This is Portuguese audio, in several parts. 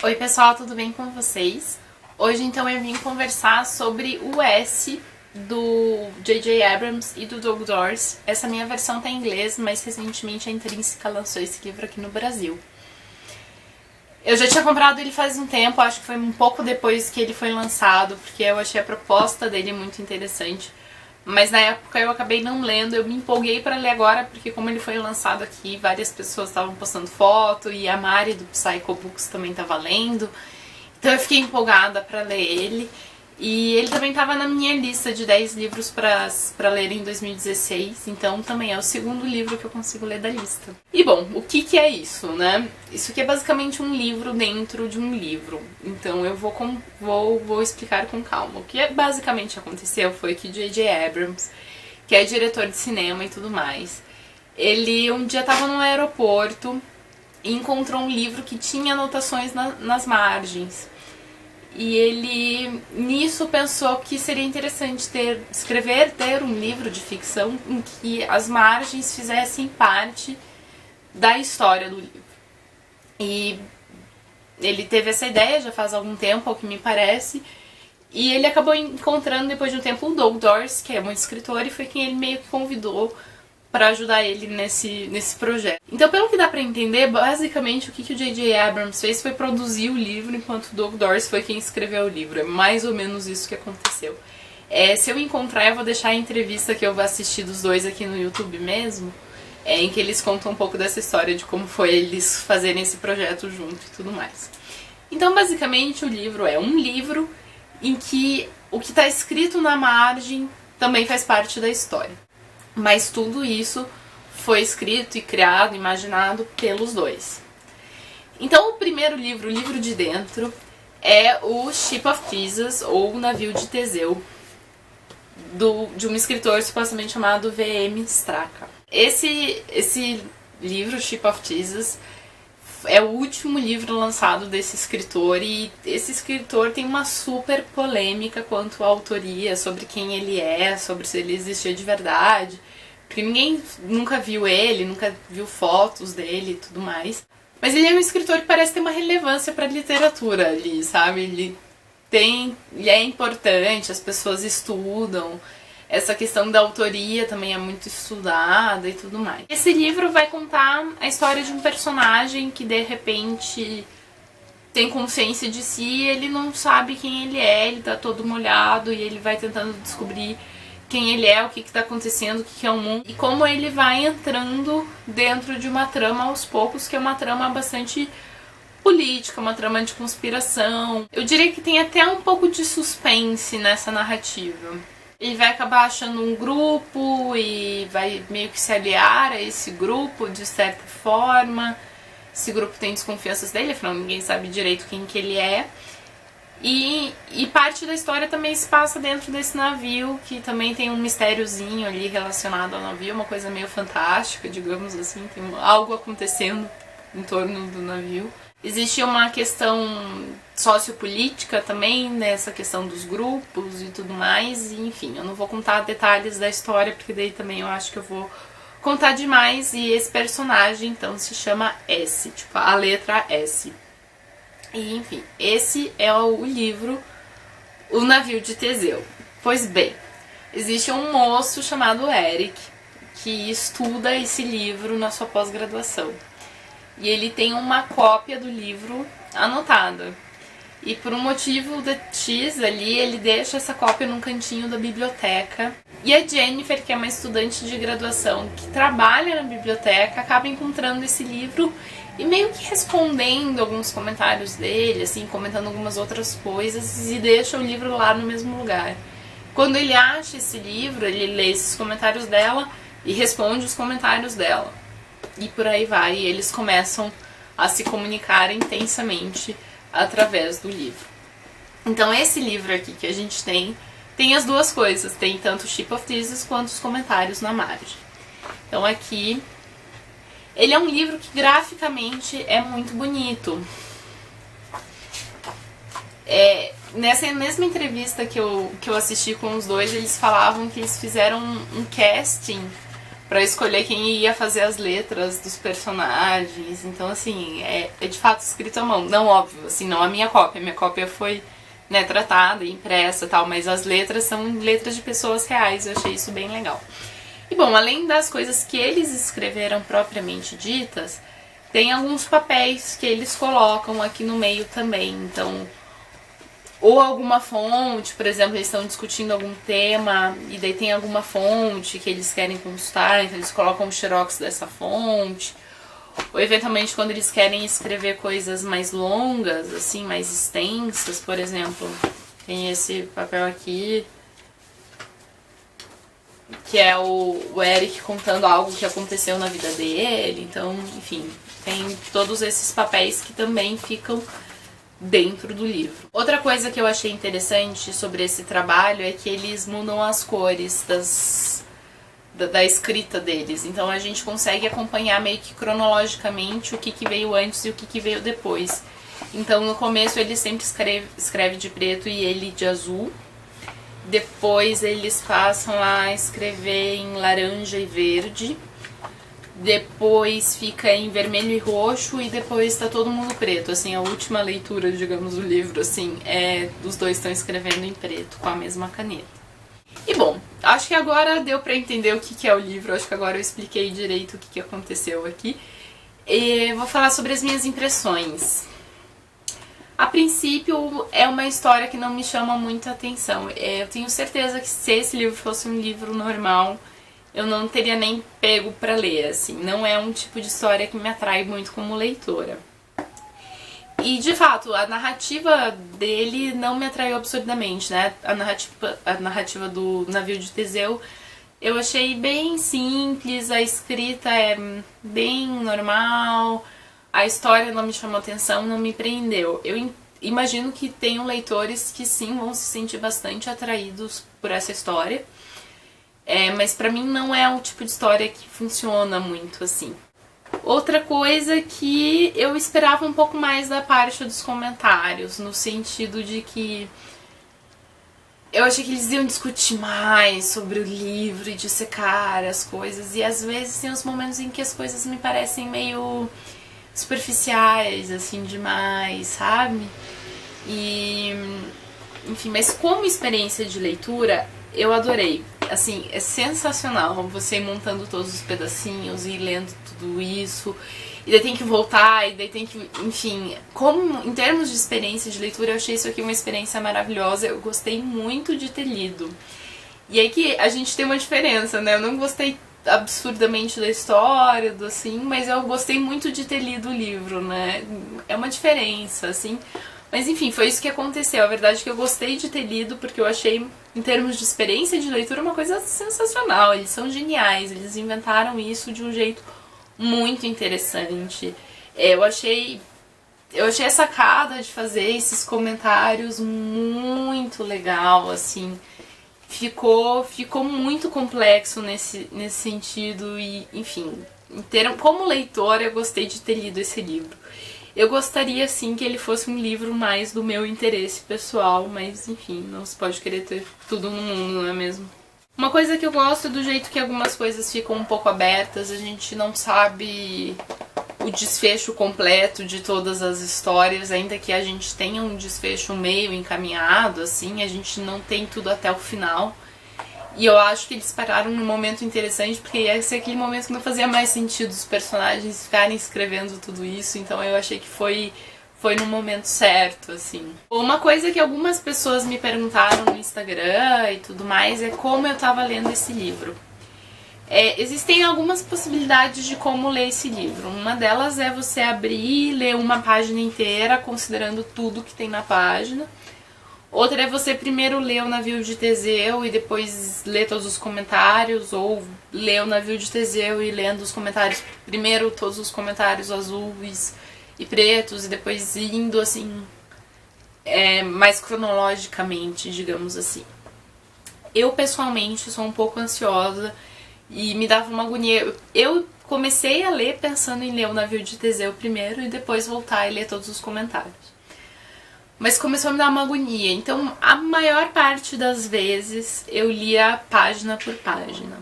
Oi pessoal, tudo bem com vocês? Hoje então eu vim conversar sobre o S do J.J. Abrams e do Doug Dorse. Essa minha versão tá em inglês, mas recentemente a Intrínseca lançou esse livro aqui no Brasil. Eu já tinha comprado ele faz um tempo, acho que foi um pouco depois que ele foi lançado, porque eu achei a proposta dele muito interessante. Mas na época eu acabei não lendo, eu me empolguei para ler agora, porque como ele foi lançado aqui, várias pessoas estavam postando foto, e a Mari do Psycho Books também estava lendo. Então eu fiquei empolgada para ler ele. E ele também estava na minha lista de 10 livros para ler em 2016, então também é o segundo livro que eu consigo ler da lista. E bom, o que é isso, né? Isso aqui é basicamente um livro dentro de um livro, então eu vou explicar com calma. O que basicamente aconteceu foi que J.J. Abrams, que é diretor de cinema e tudo mais, ele um dia estava no aeroporto e encontrou um livro que tinha anotações nas margens. E ele, nisso, pensou que seria interessante ter um livro de ficção em que as margens fizessem parte da história do livro. E ele teve essa ideia já faz algum tempo, ao que me parece, e ele acabou encontrando, depois de um tempo, o Doug Dorse, que é um escritor, e foi quem ele meio que convidou para ajudar ele nesse projeto. Então, pelo que dá pra entender, basicamente o que o J.J. Abrams fez foi produzir o livro, enquanto o Doug Dorse foi quem escreveu o livro. É mais ou menos isso que aconteceu. Se eu encontrar, eu vou deixar a entrevista que eu vou assistir dos dois aqui no YouTube mesmo, em que eles contam um pouco dessa história de como foi eles fazerem esse projeto junto e tudo mais. Então, basicamente, o livro é um livro em que o que está escrito na margem também faz parte da história. Mas tudo isso foi escrito e criado, imaginado pelos dois. Então o primeiro livro, o livro de dentro, é o Ship of Jesus, ou o Navio de Teseu, de um escritor supostamente chamado V.M. Straka. Esse livro, Ship of Jesus, é o último livro lançado desse escritor, e esse escritor tem uma super polêmica quanto à autoria, sobre quem ele é, sobre se ele existia de verdade, porque ninguém nunca viu ele, nunca viu fotos dele e tudo mais. Mas ele é um escritor que parece ter uma relevância para a literatura ali, sabe? Ele é importante, as pessoas estudam, essa questão da autoria também é muito estudada e tudo mais. Esse livro vai contar a história de um personagem que de repente tem consciência de si e ele não sabe quem ele tá todo molhado e ele vai tentando descobrir quem ele é, o que está acontecendo, o que é o mundo, e como ele vai entrando dentro de uma trama aos poucos, que é uma trama bastante política, uma trama de conspiração. Eu diria que tem até um pouco de suspense nessa narrativa. Ele vai acabar achando um grupo e vai meio que se aliar a esse grupo de certa forma. Esse grupo tem desconfianças dele, afinal ninguém sabe direito quem que ele é. E parte da história também se passa dentro desse navio, que também tem um mistériozinho ali relacionado ao navio, uma coisa meio fantástica, digamos assim, tem algo acontecendo em torno do navio. Existe uma questão sociopolítica também, nessa questão dos grupos e tudo mais, e enfim, eu não vou contar detalhes da história, porque daí também eu acho que eu vou contar demais, e esse personagem então se chama S, tipo a letra S. E enfim, esse é o livro O Navio de Teseu. Pois bem, existe um moço chamado Eric que estuda esse livro na sua pós-graduação. E ele tem uma cópia do livro anotada. E por um motivo X ali, ele deixa essa cópia num cantinho da biblioteca. E a Jennifer, que é uma estudante de graduação que trabalha na biblioteca, acaba encontrando esse livro e meio que respondendo alguns comentários dele, assim, comentando algumas outras coisas, e deixa o livro lá no mesmo lugar. Quando ele acha esse livro, ele lê esses comentários dela e responde os comentários dela. E por aí vai, e eles começam a se comunicar intensamente através do livro. Então esse livro aqui que a gente tem as duas coisas, tem tanto o Ship of Jesus quanto os comentários na margem. Então aqui, ele é um livro que graficamente é muito bonito. Nessa mesma entrevista que eu assisti com os dois, eles falavam que eles fizeram um casting pra escolher quem ia fazer as letras dos personagens. Então, assim, é de fato escrito à mão. Não, óbvio, assim, não a minha cópia. A minha cópia foi, né, tratada, impressa e tal, mas as letras são letras de pessoas reais. Eu achei isso bem legal. E bom, além das coisas que eles escreveram propriamente ditas, tem alguns papéis que eles colocam aqui no meio também. Então, ou alguma fonte, por exemplo, eles estão discutindo algum tema e daí tem alguma fonte que eles querem consultar, então eles colocam o xerox dessa fonte. Ou eventualmente quando eles querem escrever coisas mais longas, assim, mais extensas, por exemplo, tem esse papel aqui, que é o Eric contando algo que aconteceu na vida dele. Então, enfim, tem todos esses papéis que também ficam dentro do livro. Outra coisa que eu achei interessante sobre esse trabalho é que eles mudam as cores da escrita deles. Então a gente consegue acompanhar meio que cronologicamente o que veio antes e o que veio depois. Então no começo ele sempre escreve de preto e ele de azul. Depois eles passam a escrever em laranja e verde. Depois fica em vermelho e roxo e depois tá todo mundo preto. Assim, a última leitura, digamos, do livro, assim, os dois estão escrevendo em preto com a mesma caneta. E bom, acho que agora deu pra entender o que é o livro. Acho que agora eu expliquei direito o que aconteceu aqui. E vou falar sobre as minhas impressões. A princípio, é uma história que não me chama muita atenção. Eu tenho certeza que se esse livro fosse um livro normal, eu não teria nem pego pra ler, assim. Não é um tipo de história que me atrai muito como leitora. E, de fato, a narrativa dele não me atraiu absurdamente, né? A narrativa do Navio de Teseu eu achei bem simples, a escrita é bem normal, a história não me chamou atenção, não me prendeu. Eu imagino que tenham leitores que sim vão se sentir bastante atraídos por essa história. Mas pra mim não é um tipo de história que funciona muito assim. Outra coisa que eu esperava um pouco mais da parte dos comentários, no sentido de que eu achei que eles iam discutir mais sobre o livro e dissecar as coisas, e às vezes tem uns momentos em que as coisas me parecem meio superficiais, assim, demais, sabe? E, enfim, mas como experiência de leitura, eu adorei. Assim, é sensacional você ir montando todos os pedacinhos e ir lendo tudo isso, e daí tem que voltar, e daí tem que, enfim, como em termos de experiência de leitura, eu achei isso aqui uma experiência maravilhosa, eu gostei muito de ter lido. E aí que a gente tem uma diferença, né? Eu não gostei absurdamente da história, do assim, mas eu gostei muito de ter lido o livro, né? É uma diferença, assim. Mas enfim, foi isso que aconteceu. A verdade é que eu gostei de ter lido porque eu achei, em termos de experiência de leitura, uma coisa sensacional. Eles são geniais, eles inventaram isso de um jeito muito interessante. Eu achei a sacada de fazer esses comentários muito legal, assim. Ficou muito complexo nesse sentido e, enfim, como leitora eu gostei de ter lido esse livro. Eu gostaria, sim, que ele fosse um livro mais do meu interesse pessoal, mas, enfim, não se pode querer ter tudo no mundo, não é mesmo? Uma coisa que eu gosto é do jeito que algumas coisas ficam um pouco abertas, a gente não sabe o desfecho completo de todas as histórias, ainda que a gente tenha um desfecho meio encaminhado, assim, a gente não tem tudo até o final. E eu acho que eles pararam num momento interessante, porque ia ser aquele momento que não fazia mais sentido os personagens ficarem escrevendo tudo isso, então eu achei que foi no momento certo, assim. Uma coisa que algumas pessoas me perguntaram no Instagram e tudo mais é como eu tava lendo esse livro. Existem algumas possibilidades de como ler esse livro. Uma delas é você abrir e ler uma página inteira, considerando tudo que tem na página. Outra é você primeiro ler o Navio de Teseu e depois ler todos os comentários, ou ler o Navio de Teseu e lendo os comentários, primeiro todos os comentários azuis e pretos, e depois indo assim, mais cronologicamente, digamos assim. Eu pessoalmente sou um pouco ansiosa e me dava uma agonia. Eu comecei a ler pensando em ler o Navio de Teseu primeiro e depois voltar e ler todos os comentários. Mas começou a me dar uma agonia, então a maior parte das vezes eu lia página por página.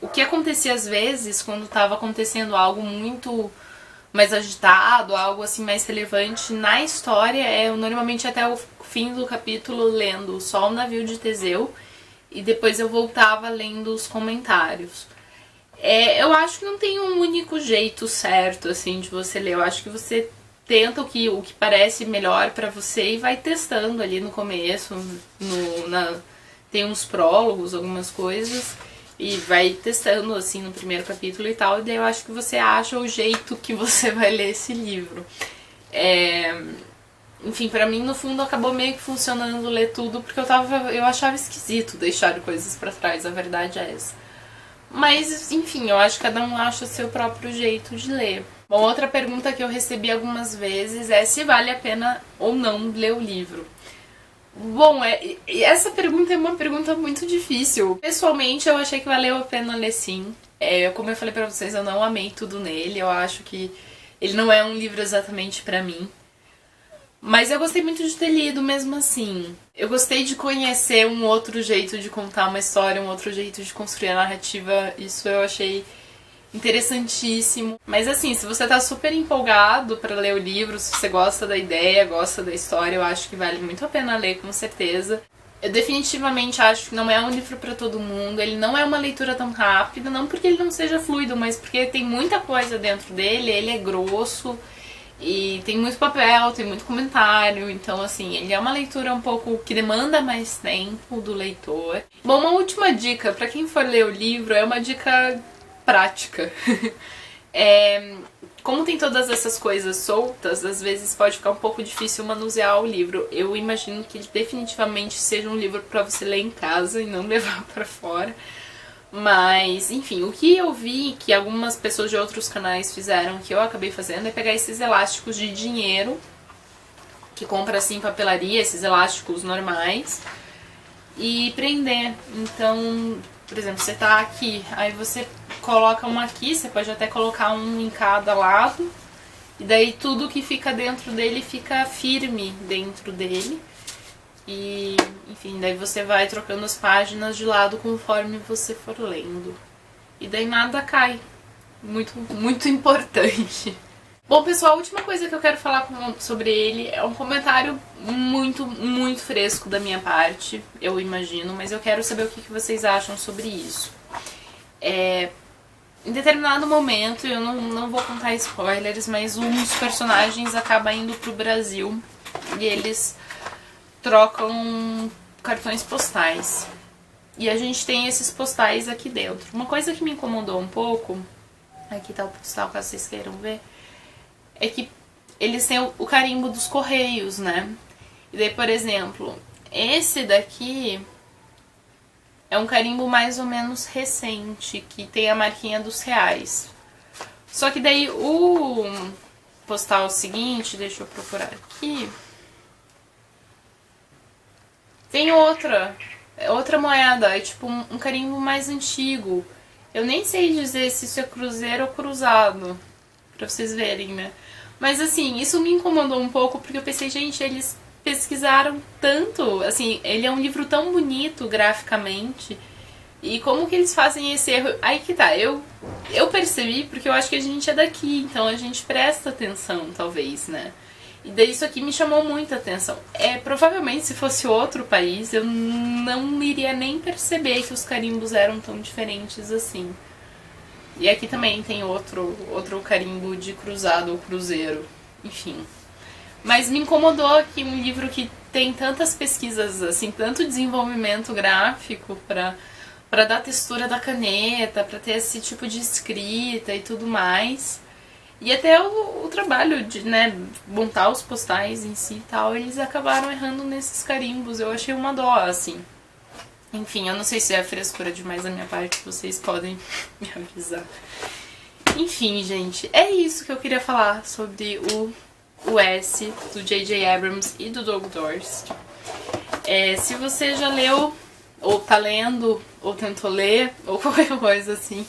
O que acontecia às vezes, quando estava acontecendo algo muito mais agitado, algo assim mais relevante na história, eu normalmente até o fim do capítulo lendo só o navio de Teseu e depois eu voltava lendo os comentários. Eu acho que não tem um único jeito certo assim de você ler. Eu acho que você tenta o que parece melhor pra você e vai testando ali no começo, tem uns prólogos, algumas coisas, e vai testando assim no primeiro capítulo e tal, e daí eu acho que você acha o jeito que você vai ler esse livro. Enfim, pra mim no fundo acabou meio que funcionando ler tudo, porque eu achava esquisito deixar coisas pra trás, a verdade é essa. Mas, enfim, eu acho que cada um acha o seu próprio jeito de ler. Bom, outra pergunta que eu recebi algumas vezes é se vale a pena ou não ler o livro. Bom, essa pergunta é uma pergunta muito difícil. Pessoalmente, eu achei que valeu a pena ler sim. Como eu falei pra vocês, eu não amei tudo nele. Eu acho que ele não é um livro exatamente pra mim. Mas eu gostei muito de ter lido mesmo assim. Eu gostei de conhecer um outro jeito de contar uma história, um outro jeito de construir a narrativa. Isso eu achei interessantíssimo. Mas assim, se você tá super empolgado pra ler o livro, se você gosta da ideia, gosta da história, eu acho que vale muito a pena ler, com certeza. Eu definitivamente acho que não é um livro pra todo mundo, ele não é uma leitura tão rápida, não porque ele não seja fluido, mas porque tem muita coisa dentro dele, ele é grosso e tem muito papel, tem muito comentário, então assim, ele é uma leitura um pouco que demanda mais tempo do leitor. Bom, uma última dica pra quem for ler o livro, é uma dica prática. Como tem todas essas coisas soltas, às vezes pode ficar um pouco difícil manusear o livro. Eu imagino que ele definitivamente seja um livro pra você ler em casa e não levar pra fora. Mas, enfim, o que eu vi que algumas pessoas de outros canais fizeram, que eu acabei fazendo, é pegar esses elásticos de dinheiro, que compra assim em papelaria, esses elásticos normais, e prender. Então, por exemplo, você tá aqui, aí você coloca um aqui, você pode até colocar um em cada lado, e daí tudo que fica dentro dele fica firme dentro dele. E, enfim, daí você vai trocando as páginas de lado conforme você for lendo. E daí nada cai. Muito, muito importante. Bom, pessoal, a última coisa que eu quero falar sobre ele é um comentário muito, muito fresco da minha parte, eu imagino, mas eu quero saber o que vocês acham sobre isso. Em determinado momento, eu não vou contar spoilers, mas um dos personagens acaba indo pro Brasil e eles trocam cartões postais. E a gente tem esses postais aqui dentro. Uma coisa que me incomodou um pouco, aqui tá o postal caso vocês queiram ver, é que eles têm o carimbo dos correios, né? E daí, por exemplo, esse daqui é um carimbo mais ou menos recente, que tem a marquinha dos reais. Só que daí o postal seguinte, deixa eu procurar aqui, tem outra moeda, é tipo um carimbo mais antigo. Eu nem sei dizer se isso é cruzeiro ou cruzado, pra vocês verem, né? Mas assim, isso me incomodou um pouco, porque eu pensei, gente, eles pesquisaram tanto, assim, ele é um livro tão bonito graficamente, e como que eles fazem esse erro? Aí que tá, eu percebi, porque eu acho que a gente é daqui, então a gente presta atenção, talvez, né? E daí isso aqui me chamou muita atenção. Provavelmente se fosse outro país, eu não iria nem perceber que os carimbos eram tão diferentes assim. E aqui também tem outro carimbo de cruzado ou cruzeiro, enfim. Mas me incomodou que um livro que tem tantas pesquisas, assim, tanto desenvolvimento gráfico pra dar textura da caneta, pra ter esse tipo de escrita e tudo mais. E até o trabalho de, né, montar os postais em si e tal, eles acabaram errando nesses carimbos. Eu achei uma dó, assim. Enfim, eu não sei se é frescura demais da minha parte, vocês podem me avisar. Enfim, gente, é isso que eu queria falar sobre o S do J.J. Abrams e do Doug Dorst. Se você já leu, ou tá lendo, ou tentou ler, ou qualquer coisa assim,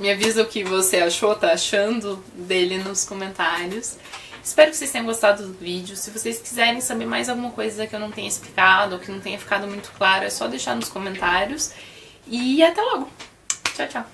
me avisa o que você achou, tá achando dele nos comentários. Espero que vocês tenham gostado do vídeo. Se vocês quiserem saber mais alguma coisa que eu não tenha explicado, ou que não tenha ficado muito claro, é só deixar nos comentários. E até logo! Tchau, tchau!